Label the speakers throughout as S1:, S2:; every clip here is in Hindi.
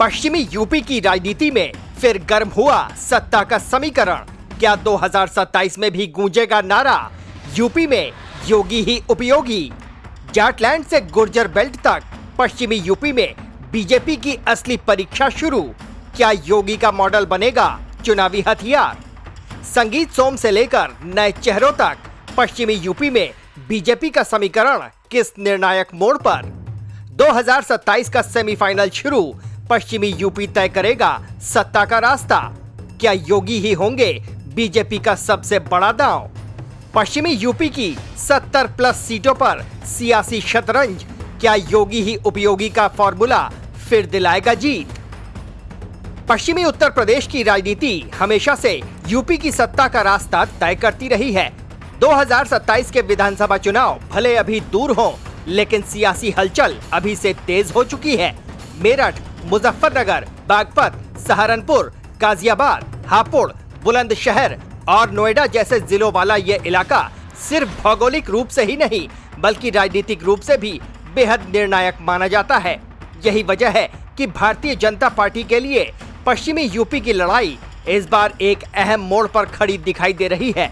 S1: पश्चिमी यूपी की राजनीति में फिर गर्म हुआ सत्ता का समीकरण। क्या 2027 में भी गूंजेगा नारा, यूपी में योगी ही उपयोगी। जाटलैंड से गुर्जर बेल्ट तक पश्चिमी यूपी में बीजेपी की असली परीक्षा शुरू। क्या योगी का मॉडल बनेगा चुनावी हथियार। संगीत सोम से लेकर नए चेहरों तक पश्चिमी यूपी में बीजेपी का समीकरण किस निर्णायक मोड़ पर। 2027 का सेमीफाइनल शुरू, पश्चिमी यूपी तय करेगा सत्ता का रास्ता। क्या योगी ही होंगे बीजेपी का सबसे बड़ा दांव। पश्चिमी यूपी की 70+ सीटों पर सियासी शतरंज, क्या योगी ही उपयोगी का फॉर्मूला फिर दिलाएगा जीत। पश्चिमी उत्तर प्रदेश की राजनीति हमेशा से यूपी की सत्ता का रास्ता तय करती रही है। 2027 के विधानसभा चुनाव भले अभी दूर हों, लेकिन सियासी हलचल अभी से तेज हो चुकी है। मेरठ, मुजफ्फरनगर, बागपत, सहारनपुर, गाजियाबाद, हापुड़, बुलंदशहर और नोएडा जैसे जिलों वाला ये इलाका सिर्फ भौगोलिक रूप से ही नहीं बल्कि राजनीतिक रूप से भी बेहद निर्णायक माना जाता है। यही वजह है कि भारतीय जनता पार्टी के लिए पश्चिमी यूपी की लड़ाई इस बार एक अहम मोड़ पर खड़ी दिखाई दे रही है।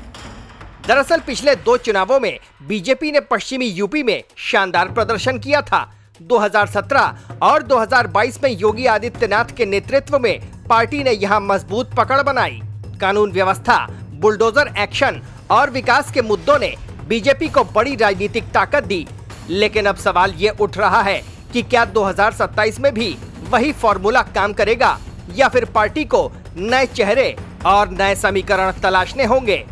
S1: दरअसल पिछले 2 चुनावों में बीजेपी ने पश्चिमी यूपी में शानदार प्रदर्शन किया था। 2017 और 2022 में योगी आदित्यनाथ के नेतृत्व में पार्टी ने यहां मजबूत पकड़ बनाई। कानून व्यवस्था, बुलडोजर एक्शन और विकास के मुद्दों ने बीजेपी को बड़ी राजनीतिक ताकत दी। लेकिन अब सवाल ये उठ रहा है कि क्या 2027 में भी वही फॉर्मूला काम करेगा या फिर पार्टी को नए चेहरे और नए समीकरण तलाशने होंगे।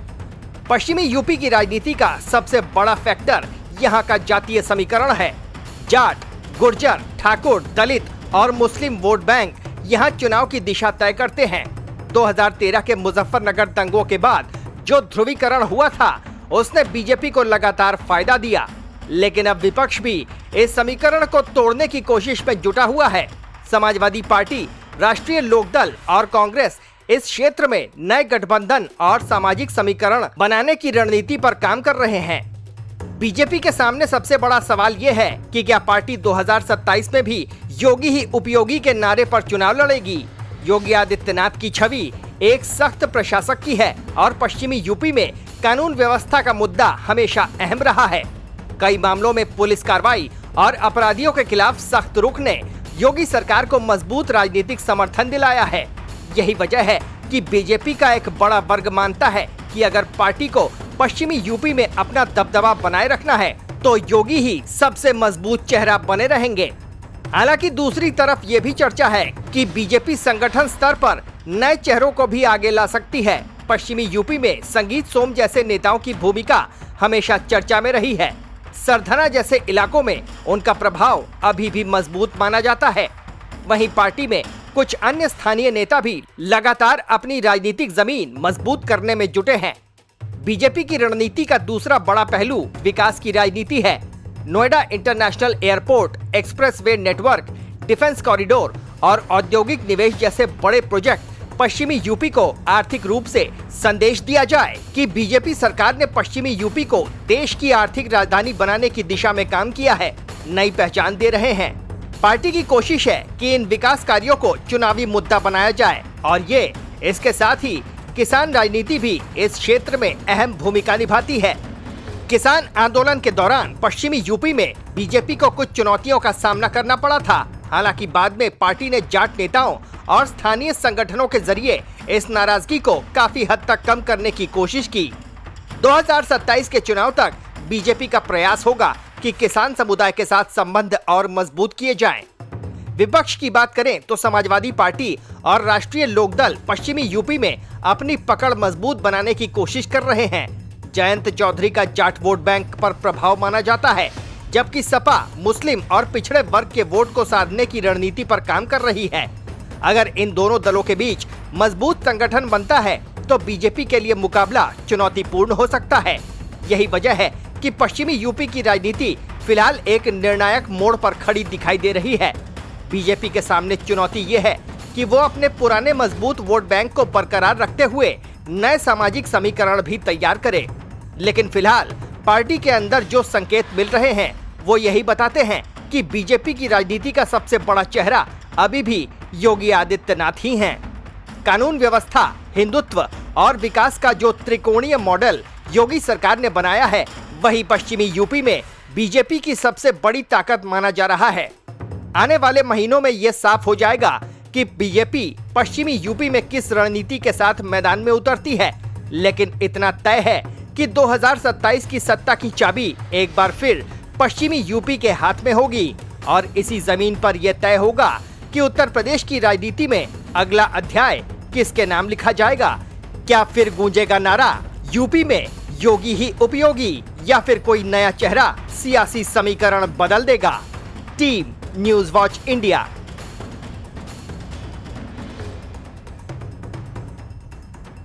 S1: पश्चिमी यूपी की राजनीति का सबसे बड़ा फैक्टर यहाँ का जातीय समीकरण है। जाट, गुर्जर, ठाकुर, दलित और मुस्लिम वोट बैंक यहाँ चुनाव की दिशा तय करते हैं। 2013 के मुजफ्फरनगर दंगों के बाद जो ध्रुवीकरण हुआ था उसने बीजेपी को लगातार फायदा दिया, लेकिन अब विपक्ष भी इस समीकरण को तोड़ने की कोशिश में जुटा हुआ है। समाजवादी पार्टी, राष्ट्रीय लोकदल और कांग्रेस इस क्षेत्र में नए गठबंधन और सामाजिक समीकरण बनाने की रणनीति पर काम कर रहे हैं। बीजेपी के सामने सबसे बड़ा सवाल ये है कि क्या पार्टी 2027 में भी योगी ही उपयोगी के नारे पर चुनाव लड़ेगी। योगी आदित्यनाथ की छवि एक सख्त प्रशासक की है और पश्चिमी यूपी में कानून व्यवस्था का मुद्दा हमेशा अहम रहा है। कई मामलों में पुलिस कार्रवाई और अपराधियों के खिलाफ सख्त रुख ने योगी सरकार को मजबूत राजनीतिक समर्थन दिलाया है। यही वजह है कि बीजेपी का एक बड़ा वर्ग मानता है कि अगर पार्टी को पश्चिमी यूपी में अपना दबदबा बनाए रखना है तो योगी ही सबसे मजबूत चेहरा बने रहेंगे। हालांकि दूसरी तरफ ये भी चर्चा है कि बीजेपी संगठन स्तर पर नए चेहरों को भी आगे ला सकती है। पश्चिमी यूपी में संगीत सोम जैसे नेताओं की भूमिका हमेशा चर्चा में रही है। सरधना जैसे इलाकों में उनका प्रभाव अभी भी मजबूत माना जाता है। वहीं पार्टी में कुछ अन्य स्थानीय नेता भी लगातार अपनी राजनीतिक जमीन मजबूत करने में जुटे हैं। बीजेपी की रणनीति का दूसरा बड़ा पहलू विकास की राजनीति है। Noida international airport, expressway network, defence corridor और औद्योगिक निवेश जैसे बड़े प्रोजेक्ट पश्चिमी यूपी को आर्थिक रूप से संदेश दिया जाए कि बीजेपी सरकार ने पश्चिमी यूपी को देश की आर्थिक राजधानी बनाने की दिशा में काम किया है, नई पहचान दे रहे हैं। पार्टी की कोशिश है कि इन विकास कार्यों को चुनावी मुद्दा बनाया जाए और ये इसके साथ ही किसान राजनीति भी इस क्षेत्र में अहम भूमिका निभाती है। किसान आंदोलन के दौरान पश्चिमी यूपी में बीजेपी को कुछ चुनौतियों का सामना करना पड़ा था। हालांकि बाद में पार्टी ने जाट नेताओं और स्थानीय संगठनों के जरिए इस नाराजगी को काफी हद तक कम करने की कोशिश की। 2027 के चुनाव तक बीजेपी का प्रयास होगा कि किसान समुदाय के साथ संबंध और मजबूत किए जाएं। विपक्ष की बात करें तो समाजवादी पार्टी और राष्ट्रीय लोकदल पश्चिमी यूपी में अपनी पकड़ मजबूत बनाने की कोशिश कर रहे हैं। जयंत चौधरी का जाट वोट बैंक पर प्रभाव माना जाता है, जबकि सपा मुस्लिम और पिछड़े वर्ग के वोट को साधने की रणनीति पर काम कर रही है। अगर इन दोनों दलों के बीच मजबूत संगठन बनता है तो बीजेपी के लिए मुकाबला चुनौतीपूर्ण हो सकता है। यही वजह है कि पश्चिमी यूपी की राजनीति फिलहाल एक निर्णायक मोड़ पर खड़ी दिखाई दे रही है। बीजेपी के सामने चुनौती ये है कि वो अपने पुराने मजबूत वोट बैंक को बरकरार रखते हुए नए सामाजिक समीकरण भी तैयार करे। लेकिन फिलहाल पार्टी के अंदर जो संकेत मिल रहे हैं वो यही बताते हैं कि बीजेपी की राजनीति का सबसे बड़ा चेहरा अभी भी योगी आदित्यनाथ ही हैं। कानून व्यवस्था, हिंदुत्व और विकास का जो त्रिकोणीय मॉडल योगी सरकार ने बनाया है, वही पश्चिमी यूपी में बीजेपी की सबसे बड़ी ताकत माना जा रहा है। आने वाले महीनों में यह साफ हो जाएगा कि बीजेपी पश्चिमी यूपी में किस रणनीति के साथ मैदान में उतरती है। लेकिन इतना तय है कि 2027 की सत्ता की चाबी एक बार फिर पश्चिमी यूपी के हाथ में होगी और इसी जमीन पर यह तय होगा कि उत्तर प्रदेश की राजनीति में अगला अध्याय किसके नाम लिखा जाएगा। क्या फिर गूंजेगा नारा, यूपी में योगी ही उपयोगी, या फिर कोई नया चेहरा सियासी समीकरण बदल देगा। Team news watch India.